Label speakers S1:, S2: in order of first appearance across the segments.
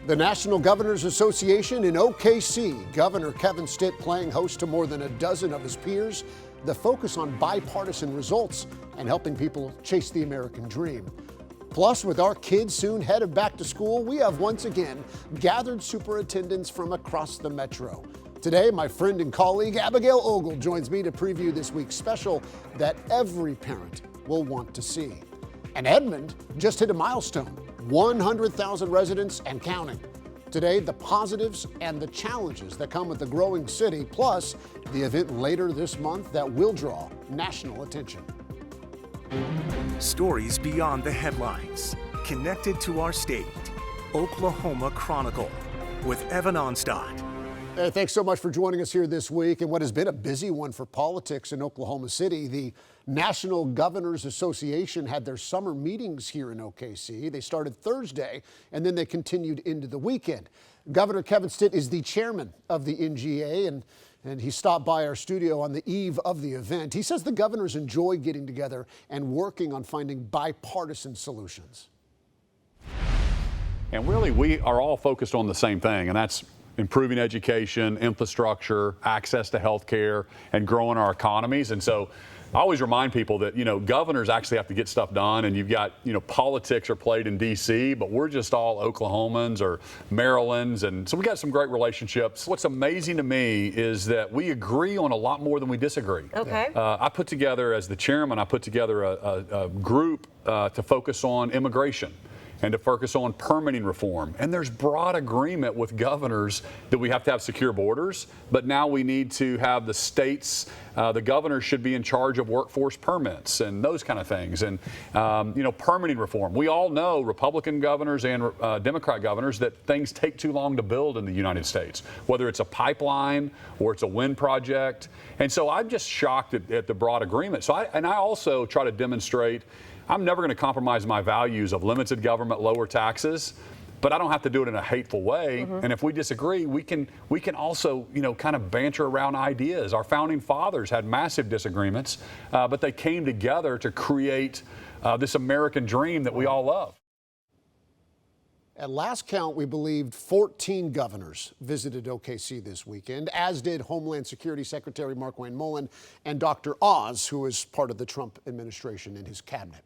S1: The National Governors Association in OKC, Governor Kevin Stitt playing host to more than a dozen of his peers. The focus on bipartisan results and helping people chase the American dream. Plus, with our kids soon headed back to school, we have once again gathered superintendents from across the metro. Today, my friend and colleague Abigail Ogle joins me to preview this week's special that every parent will want to see. And Edmond just hit a milestone, 100,000 residents and counting. Today, the positives and the challenges that come with the growing city, plus the event later this month that will draw national attention.
S2: Stories beyond the headlines, connected to our state. Oklahoma Chronicle with Evan Onstad.
S1: Hey, thanks so much for joining us here this week. And what has been a busy one for politics in Oklahoma City, the National Governors Association had their summer meetings here in OKC. They started Thursday, and then they continued into the weekend. Governor Kevin Stitt is the chairman of the NGA, and he stopped by our studio on the eve of the event. He says the governors enjoy getting together and working on finding bipartisan solutions.
S3: And really, we are all focused on the same thing, and that's improving education, infrastructure, access to health care, and growing our economies. And so I always remind people that, governors actually have to get stuff done, and you've got, politics are played in D.C., but we're just all Oklahomans or Marylands, and so we got some great relationships. What's amazing to me is that we agree on a lot more than we disagree.
S4: Okay.
S3: I put together, as the chairman, a group to focus on immigration and to focus on permitting reform. And there's broad agreement with governors that we have to have secure borders, but now we need to have the states, the governors should be in charge of workforce permits and those kind of things. And, permitting reform. We all know, Republican governors and Democrat governors, that things take too long to build in the United States, whether it's a pipeline or it's a wind project. And so I'm just shocked at the broad agreement. So I also try to demonstrate I'm never going to compromise my values of limited government, lower taxes, but I don't have to do it in a hateful way. Mm-hmm. And if we disagree, we can also, kind of banter around ideas. Our founding fathers had massive disagreements, but they came together to create this American dream that we all love.
S1: At last count, we believed 14 governors visited OKC this weekend, as did Homeland Security Secretary Markwayne Mullin and Dr. Oz, who is part of the Trump administration in his cabinet.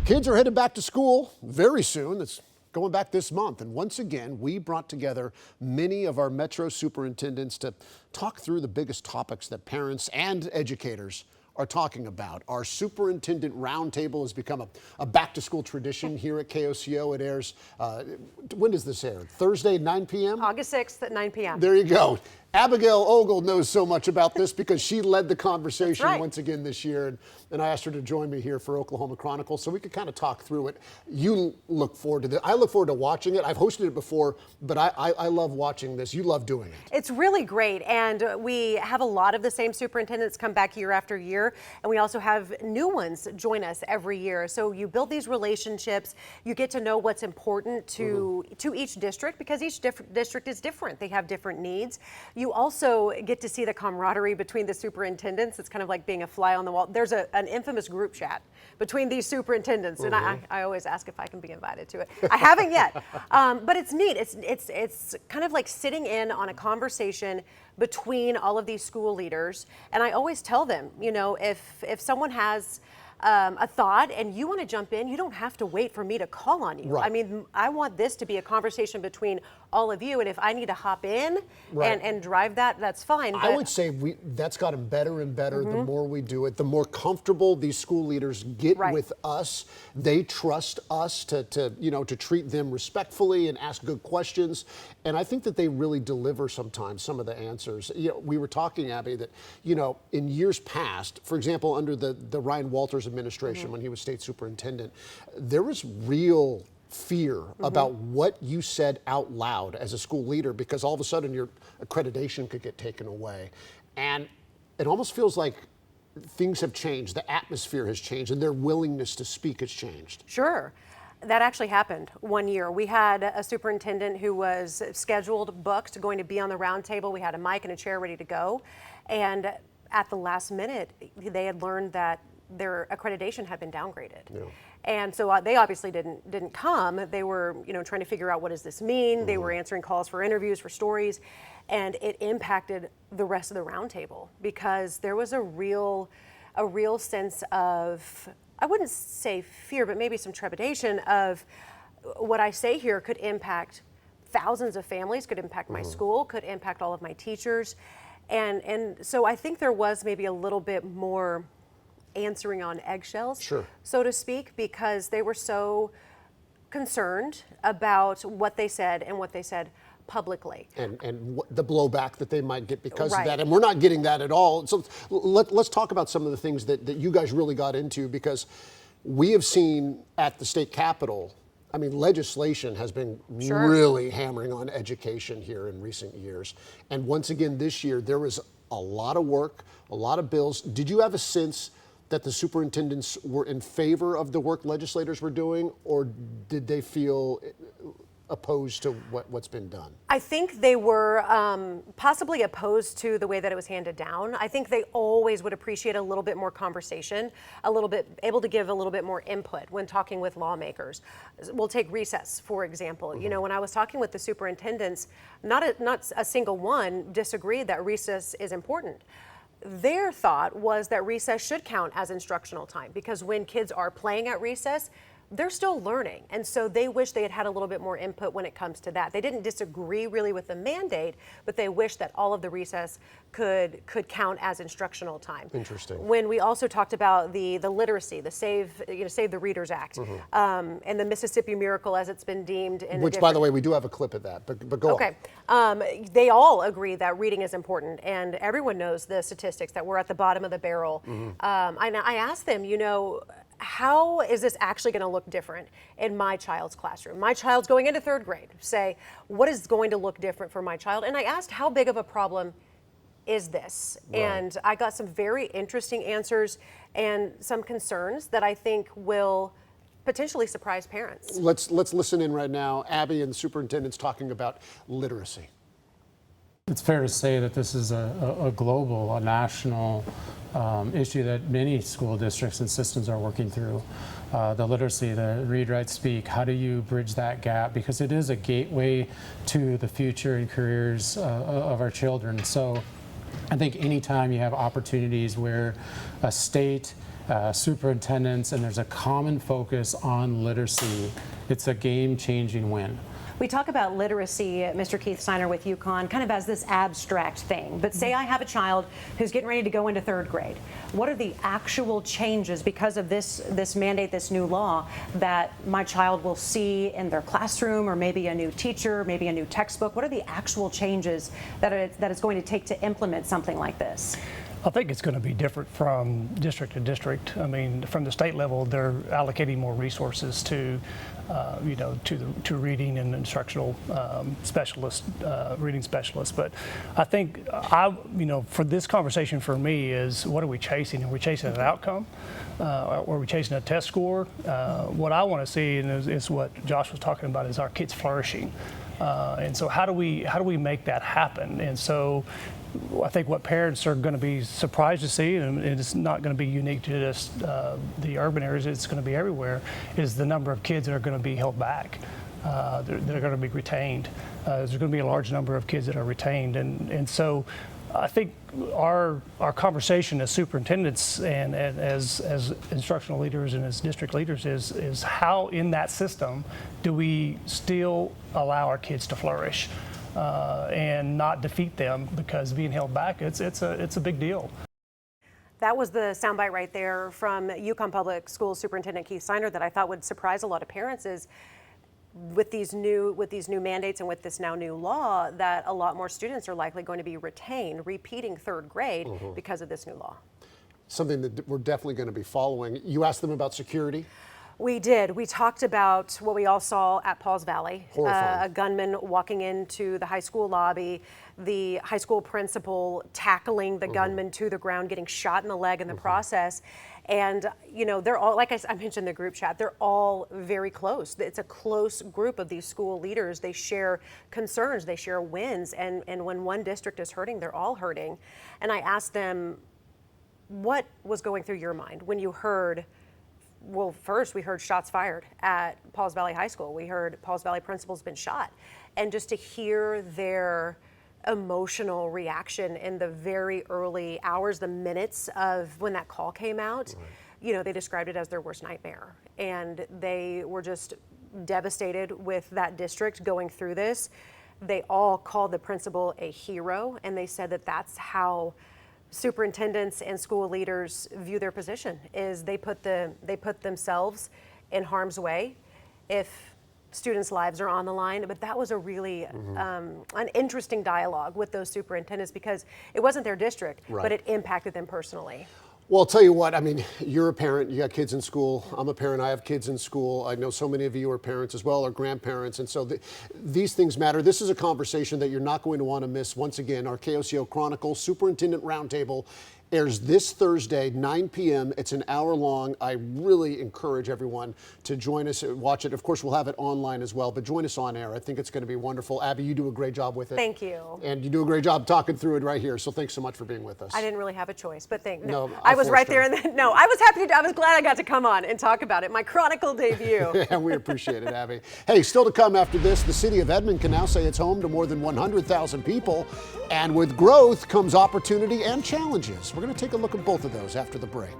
S1: Kids are headed back to school very soon. It's going back this month. And once again, we brought together many of our Metro superintendents to talk through the biggest topics that parents and educators are talking about. Our superintendent roundtable has become a back-to-school tradition here at KOCO. It airs, when does this air? Thursday, 9 p.m.?
S4: August 6th at 9 p.m.
S1: There you go. Abigail Ogle knows so much about this because she led the conversation once again this year, and I asked her to join me here for Oklahoma Chronicle so we could kind of talk through it. You look forward to this. I look forward to watching it. I've hosted it before, but I love watching this. You love doing it.
S4: It's really great, and we have a lot of the same superintendents come back year after year, and we also have new ones join us every year. So you build these relationships, you get to know what's important to each district, because each district is different. They have different needs. You also get to see the camaraderie between the superintendents. It's kind of like being a fly on the wall. There's an infamous group chat between these superintendents, and I always ask if I can be invited to it. I haven't yet, but it's neat. It's kind of like sitting in on a conversation between all of these school leaders, and I always tell them, if someone has a thought and you want to jump in, you don't have to wait for me to call on you.
S1: Right.
S4: I mean, I want this to be a conversation between all of you, and if I need to hop in and drive that, that's fine. But
S1: I would say that's gotten better and better the more we do it, the more comfortable these school leaders get with us. They trust us to treat them respectfully and ask good questions, and I think that they really deliver sometimes some of the answers. We were talking, Abby, that in years past, for example, under the Ryan Walters administration when he was state superintendent, there was real fear about what you said out loud as a school leader, because all of a sudden your accreditation could get taken away. And it almost feels like things have changed. The atmosphere has changed, and their willingness to speak has changed.
S4: Sure. That actually happened one year. We had a superintendent who was scheduled, booked, going to be on the roundtable. We had a mic and a chair ready to go. And at the last minute, they had learned that their accreditation had been downgraded. Yeah. And so they obviously didn't come. They were, trying to figure out what does this mean. They were answering calls for interviews, for stories, and it impacted the rest of the roundtable because there was a real sense of, I wouldn't say fear, but maybe some trepidation of what I say here could impact thousands of families, could impact my school, could impact all of my teachers. And so I think there was maybe a little bit more answering on eggshells,
S1: Sure,
S4: so to speak, because they were so concerned about what they said and what they said publicly.
S1: and the blowback that they might get because of
S4: Right.
S1: that. And we're not getting that at all. So let's talk about some of the things that you guys really got into, because we have seen at the state capitol, I mean, legislation has been
S4: Sure.
S1: really hammering on education here in recent years. And once again, this year, there was a lot of work, a lot of bills. Did you have a sense that the superintendents were in favor of the work legislators were doing, or did they feel opposed to what's been done?
S4: I think they were possibly opposed to the way that it was handed down. I think they always would appreciate a little bit more conversation, a little bit able to give a little bit more input when talking with lawmakers. We'll take recess, for example. When I was talking with the superintendents, not a single one disagreed that recess is important. Their thought was that recess should count as instructional time because when kids are playing at recess, they're still learning. And so they wish they had had a little bit more input when it comes to that. They didn't disagree really with the mandate, but they wish that all of the recess could count as instructional time.
S1: Interesting.
S4: When we also talked about the literacy, the Save the Readers Act, and the Mississippi Miracle as it's been deemed.
S1: Which, by the way, we do have a clip of that, but go on.
S4: Okay. They all agree that reading is important, and everyone knows the statistics that we're at the bottom of the barrel. I asked them, how is this actually going to look different in my child's classroom? My child's going into third grade. Say, what is going to look different for my child? And I asked, how big of a problem is this?
S1: Right.
S4: And I got some very interesting answers and some concerns that I think will potentially surprise parents.
S1: Let's listen in right now. Abby and the superintendent's talking about literacy.
S5: It's fair to say that this is a global, a national issue that many school districts and systems are working through. The literacy, the read, write, speak, how do you bridge that gap? Because it is a gateway to the future and careers of our children. So I think anytime you have opportunities where a state, superintendents, and there's a common focus on literacy, it's a game-changing win.
S6: We talk about literacy, Mr. Keith Steiner with UConn, kind of as this abstract thing. But say I have a child who's getting ready to go into third grade. What are the actual changes because of this mandate, this new law, that my child will see in their classroom, or maybe a new teacher, maybe a new textbook? What are the actual changes that it's going to take to implement something like this?
S7: I think it's going to be different from district to district. I mean, from the state level, they're allocating more resources to, to reading and instructional specialists, reading specialists. But I think, for this conversation for me is, what are we chasing? Are we chasing an outcome? Or are we chasing a test score? What I want to see is what Josh was talking about, is our kids flourishing. And so how do we make that happen? And so I think what parents are going to be surprised to see, and it's not going to be unique to just the urban areas, it's going to be everywhere, is the number of kids that are going to be held back, that are going to be retained. There's going to be a large number of kids that are retained. And so I think our conversation as superintendents and as instructional leaders and as district leaders is how in that system do we still allow our kids to flourish and not defeat them, because being held back, it's a big deal.
S4: That was the soundbite right there from UConn Public Schools Superintendent Keith Steiner that I thought would surprise a lot of parents, is with these new mandates and with this now new law, that a lot more students are likely going to be retained, repeating third grade because of this new law.
S1: Something that we're definitely going to be following. You asked them about security?
S4: We did. We talked about what we all saw at Pauls Valley. A gunman walking into the high school lobby, the high school principal tackling the gunman to the ground, getting shot in the leg in the process. And, they're all, like I mentioned in the group chat, they're all very close. It's a close group of these school leaders. They share concerns, they share wins. And when one district is hurting, they're all hurting. And I asked them, what was going through your mind when you heard well, first we heard shots fired at Pauls Valley High School. We heard Pauls Valley principal's been shot. And just to hear their emotional reaction in the very early hours, the minutes of when that call came out, you know, they described it as their worst nightmare. And they were just devastated with that district going through this. They all called the principal a hero, and they said that that's how superintendents and school leaders view their position, is they put themselves in harm's way if students' lives are on the line. But that was a really an interesting dialogue with those superintendents, because it wasn't their district, but it impacted them personally.
S1: Well, I'll tell you what, I mean, you're a parent, you got kids in school, I'm a parent, I have kids in school. I know so many of you are parents as well, or grandparents, and so these things matter. This is a conversation that you're not going to want to miss. Once again, our KOCO Chronicle Superintendent Roundtable airs this Thursday, 9 p.m. It's an hour long. I really encourage everyone to join us and watch it. Of course, we'll have it online as well, but join us on air. I think it's going to be wonderful. Abby, you do a great job with it.
S4: Thank you.
S1: And you do a great job talking through it right here. So thanks so much for being with us.
S4: I didn't really have a choice, but
S1: No,
S4: I was right
S1: forced
S4: there.
S1: her.
S4: And no, I was happy to, I was glad I got to come on and talk about it. My Chronicle debut.
S1: And we appreciate it, Abby. Hey, still to come after this, the city of Edmond can now say it's home to more than 100,000 people. And with growth comes opportunity and challenges. We're going to take a look at both of those after the break.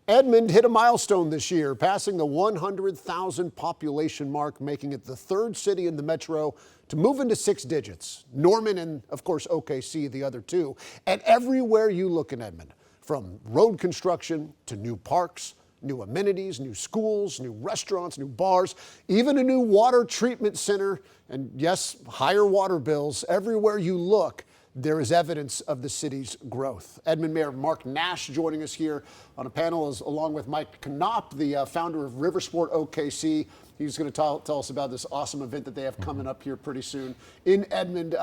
S1: Edmond hit a milestone this year, passing the 100,000 population mark, making it the third city in the metro to move into 6 digits. Norman and, of course, OKC, the other two. And everywhere you look in Edmond, from road construction to new parks, new amenities, new schools, new restaurants, new bars, even a new water treatment center, and yes, higher water bills. Everywhere you look, there is evidence of the city's growth. Edmond Mayor Mark Nash joining us here on a panel along with Mike Knopp, the founder of Riversport OKC. He's going to tell us about this awesome event that they have coming up here pretty soon in Edmond.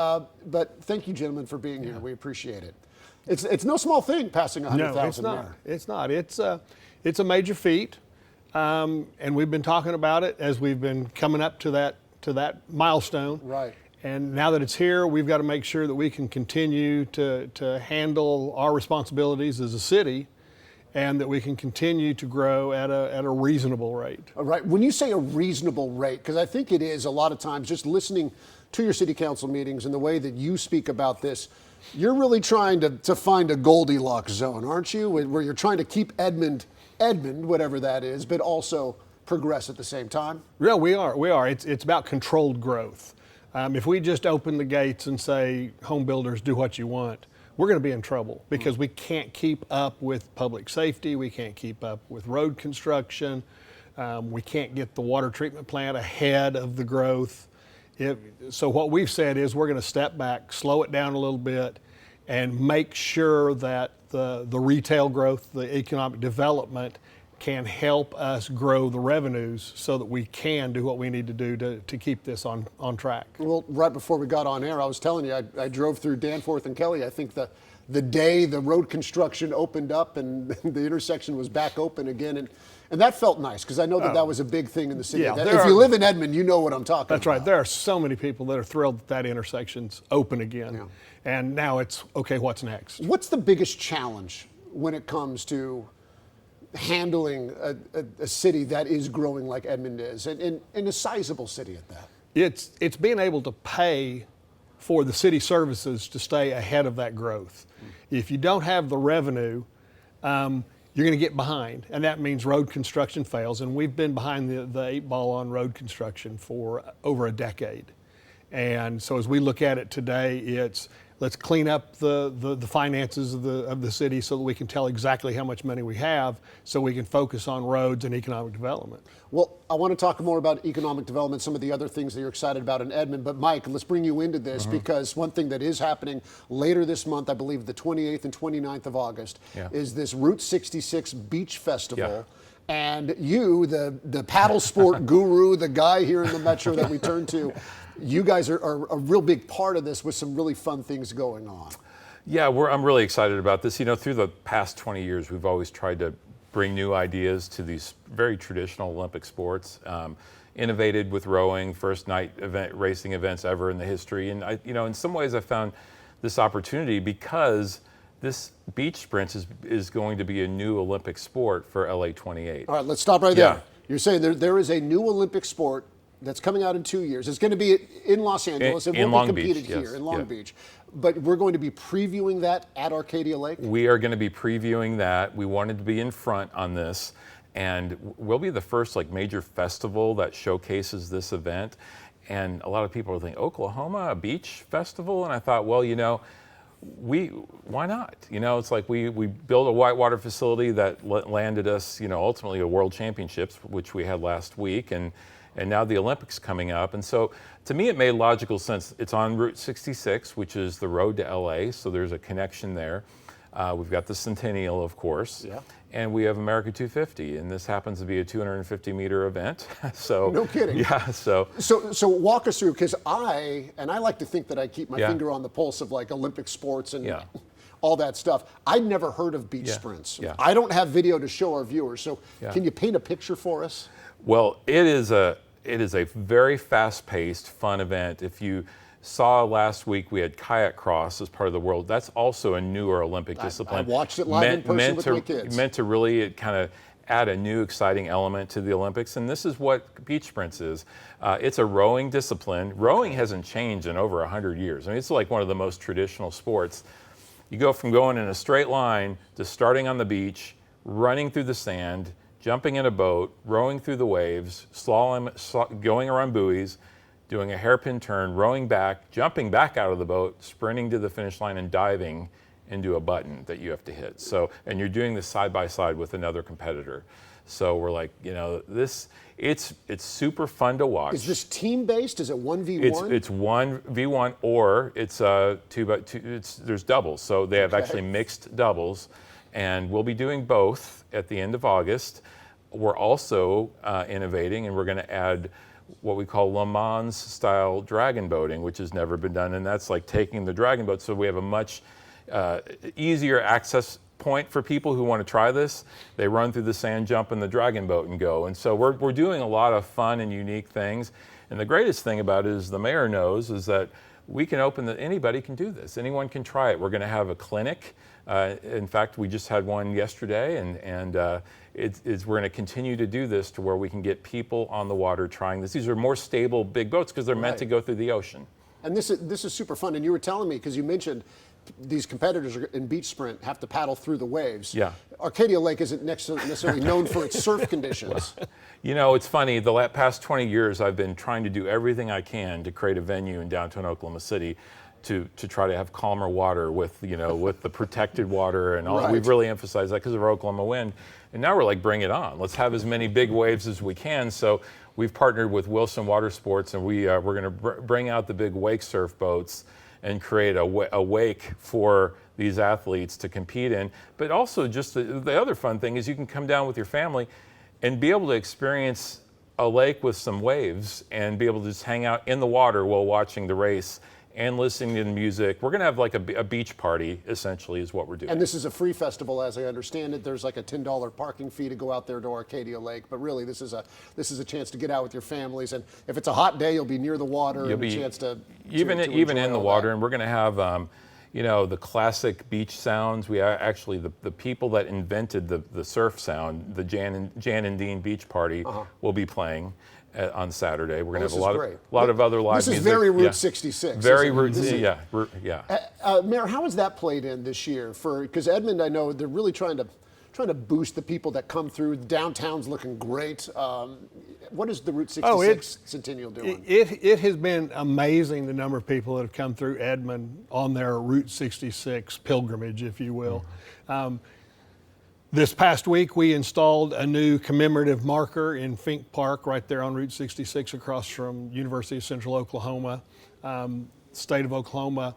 S1: But thank you, gentlemen, for being here. We appreciate it. It's no small thing passing 100,000.
S8: No, it's not. It's not. It's a major feat, and we've been talking about it as we've been coming up to that milestone.
S1: Right.
S8: And now that it's here, we've got to make sure that we can continue to handle our responsibilities as a city, and that we can continue to grow at a reasonable rate.
S1: All right. When you say a reasonable rate, because I think it is a lot of times, just listening to your city council meetings and the way that you speak about this, you're really trying to find a Goldilocks zone, aren't you? Where you're trying to keep Edmond, whatever that is, but also progress at the same time?
S8: Yeah, we are. It's about controlled growth. If we just open the gates and say, home builders, do what you want, we're going to be in trouble, because we can't keep up with public safety. We can't keep up with road construction. We can't get the water treatment plant ahead of the growth. So what we've said is we're going to step back, slow it down a little bit, and make sure that the retail growth, the economic development can help us grow the revenues so that we can do what we need to do to keep this on track.
S1: Well, right before we got on air, I was telling you, I drove through Danforth and Kelly. I think the day the road construction opened up and the intersection was back open again, and that felt nice, because I know that was a big thing in the city.
S8: Yeah,
S1: If you live in Edmond, you know what I'm talking about.
S8: That's right. There are so many people that are thrilled that intersection's open again.
S1: Yeah.
S8: And now it's, okay, what's next?
S1: What's the biggest challenge when it comes to handling a city that is growing like Edmond is, and a sizable city at that?
S8: It's being able to pay for the city services to stay ahead of that growth. If you don't have the revenue, you're going to get behind, and that means road construction fails. And we've been behind the 8 ball on road construction for over a decade. And so as we look at it today, it's let's clean up the finances of the city so that we can tell exactly how much money we have, so we can focus on roads and economic development.
S1: Well, I want to talk more about economic development, some of the other things that you're excited about in Edmond. But Mike, let's bring you into this, because one thing that is happening later this month, I believe the 28th and 29th of August, is this Route 66 Beach Festival. And you, the paddle sport guru, the guy here in the metro that we turn to, you guys are a real big part of this with some really fun things going on.
S9: Yeah, I'm really excited about this. You know, through the past 20 years, we've always tried to bring new ideas to these very traditional Olympic sports. Innovated with rowing, first night racing events ever in the history. And in some ways I found this opportunity because this beach sprints is going to be a new Olympic sport for LA 28.
S1: All right, let's stop right there. You're saying there is a new Olympic sport that's coming out in 2 years. It's going to be in Los Angeles. It won't be competed here in Long Beach. But we're going to be previewing that at Arcadia Lake?
S9: We are going to be previewing that. We wanted to be in front on this. And we'll be the first major festival that showcases this event. And a lot of people are thinking, Oklahoma, a beach festival? And I thought, well, why not? It's like we built a whitewater facility that landed us, ultimately a World Championships, which we had last week, and now the Olympics coming up. And so to me, it made logical sense. It's on Route 66, which is the road to LA, so there's a connection there. We've got the Centennial, of course, and we have America 250, and this happens to be a 250-meter event. So
S1: no kidding.
S9: Yeah. So
S1: walk us through, because I like to think that I keep my finger on the pulse of Olympic sports and all that stuff. I'd never heard of beach sprints. I don't have video to show our viewers. So can you paint a picture for us?
S9: Well, it is a very fast-paced, fun event. If you saw last week, we had kayak cross as part of the world. That's also a newer Olympic discipline.
S1: I watched it live in person with my kids.
S9: Meant to really kind of add a new exciting element to the Olympics, and this is what beach sprints is. It's a rowing discipline. Rowing hasn't changed in over 100 years. I mean, it's like one of the most traditional sports. You go from going in a straight line to starting on the beach, running through the sand, jumping in a boat, rowing through the waves, going around buoys, doing a hairpin turn, rowing back, jumping back out of the boat, sprinting to the finish line, and diving into a button that you have to hit. So, and you're doing this side by side with another competitor. So we're like, it's super fun to watch.
S1: Is this team based? Is it 1v1?
S9: It's 1v1, or it's 2x2. There's doubles. So they have actually mixed doubles, and we'll be doing both at the end of August. We're also innovating, and we're going to add what we call Le Mans style dragon boating, which has never been done, and that's like taking the dragon boat. So we have a much easier access point for people who want to try this. They run through the sand, jump in the dragon boat, and go. And so we're doing a lot of fun and unique things. And the greatest thing about it is the mayor knows is that we can anybody can do this. Anyone can try it. We're going to have a clinic. In fact, we just had one yesterday, and we're going to continue to do this to where we can get people on the water trying this. These are more stable big boats because they're meant to go through the ocean.
S1: And this is super fun. And you were telling me, because you mentioned these competitors in beach sprint have to paddle through the waves.
S9: Yeah.
S1: Arcadia Lake isn't necessarily known for its surf conditions.
S9: It's funny. The past 20 years, I've been trying to do everything I can to create a venue in downtown Oklahoma City to try to have calmer water with the protected water and all.
S1: Right.
S9: We've really emphasized that because of our Oklahoma wind. And now we're like, bring it on. Let's have as many big waves as we can. So we've partnered with Wilson Water Sports, and we're going to bring out the big wake surf boats and create a wake for these athletes to compete in. But also just the other fun thing is you can come down with your family and be able to experience a lake with some waves and be able to just hang out in the water while watching the race and listening to the music. We're going to have like a beach party, essentially, is what we're doing.
S1: And this is a free festival, as I understand it. There's like a $10 parking fee to go out there to Arcadia Lake. But really, this is a chance to get out with your families. And if it's a hot day, you'll be near the water.
S9: You'll
S1: and a chance to
S9: even in the water. And we're going to have the classic beach sounds. We are actually the people that invented the surf sound, the Jan and Dean Beach Party, will be playing on Saturday. We're going to have a lot of other live music.
S1: This is very Route 66.
S9: Very Route, yeah.
S1: Mayor, how has that played in this year? Because Edmond, I know they're really trying to boost the people that come through. Downtown's looking great. What is the Route 66 Centennial doing?
S8: It has been amazing, the number of people that have come through Edmond on their Route 66 pilgrimage, if you will. This past week, we installed a new commemorative marker in Fink Park right there on Route 66 across from University of Central Oklahoma. State of Oklahoma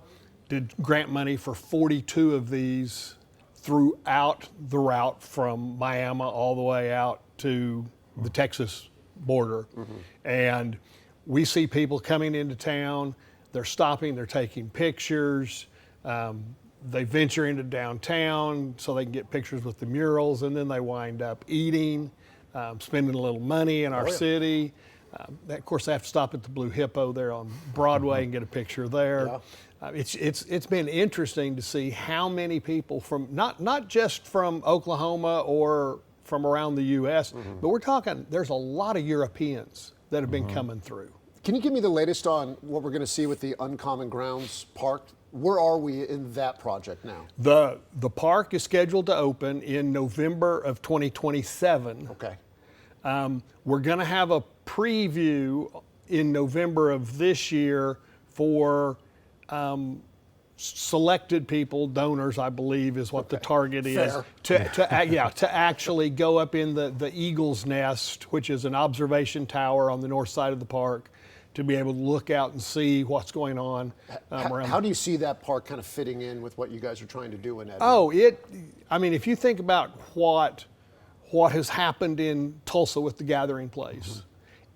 S8: did grant money for 42 of these throughout the route from Miami all the way out to the Texas border. And we see people coming into town, they're stopping, they're taking pictures. They venture into downtown so they can get pictures with the murals, and then they wind up eating, spending a little money in our city. Of course, they have to stop at the Blue Hippo there on Broadway and get a picture there. Yeah. It's been interesting to see how many people from not just from Oklahoma or from around the U.S., but we're talking, there's a lot of Europeans that have been coming through.
S1: Can you give me the latest on what we're going to see with the Uncommon Grounds Park? Where are we in that project now?
S8: The park is scheduled to open in November of 2027.
S1: Okay.
S8: We're going to have a preview in November of this year for selected people, donors, I believe, is what the target is, to actually go up in the Eagle's Nest, which is an observation tower on the north side of the park, to be able to look out and see what's going on around.
S1: How do you see that park kind of fitting in with what you guys are trying to do in Edmond?
S8: Oh, I mean, if you think about what has happened in Tulsa with the Gathering Place,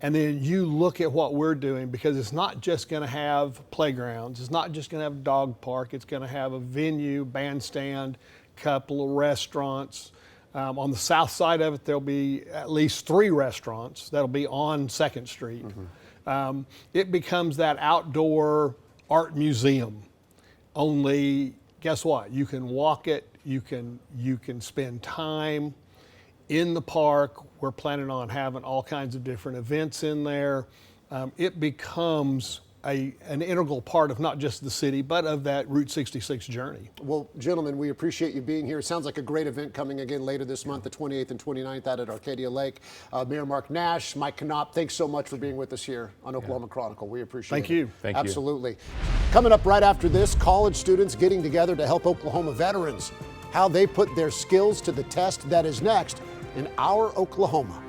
S8: and then you look at what we're doing, because it's not just going to have playgrounds, it's not just going to have a dog park, it's going to have a venue, bandstand, couple of restaurants. On the south side of it, there'll be at least 3 restaurants that'll be on 2nd Street. It becomes that outdoor art museum. Only, guess what? You can walk it, you can spend time in the park. We're planning on having all kinds of different events in there. It becomes an integral part of not just the city, but of that Route 66 journey.
S1: Well, gentlemen, we appreciate you being here. It sounds like a great event coming again later this month, the 28th and 29th out at Arcadia Lake. Mayor Mark Nash, Mike Knopp, thanks so much for being with us here on Oklahoma Chronicle. We appreciate it.
S8: Thank you.
S9: Thank you.
S1: Absolutely. Coming up right after this, college students getting together to help Oklahoma veterans. How they put their skills to the test. That is next in Our Oklahoma.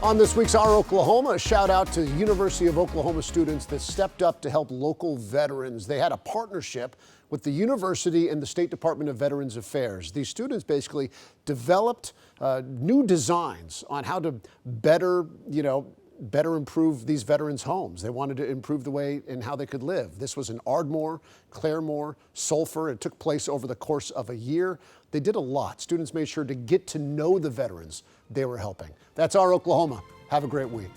S1: On this week's Our Oklahoma, a shout out to University of Oklahoma students that stepped up to help local veterans. They had a partnership with the university and the State Department of Veterans Affairs. These students basically developed new designs on how to better improve these veterans' homes. They wanted to improve the way in how they could live. This was in Ardmore, Claremore, Sulphur. It took place over the course of a year. They did a lot. Students made sure to get to know the veterans they were helping. That's Our Oklahoma. Have a great week.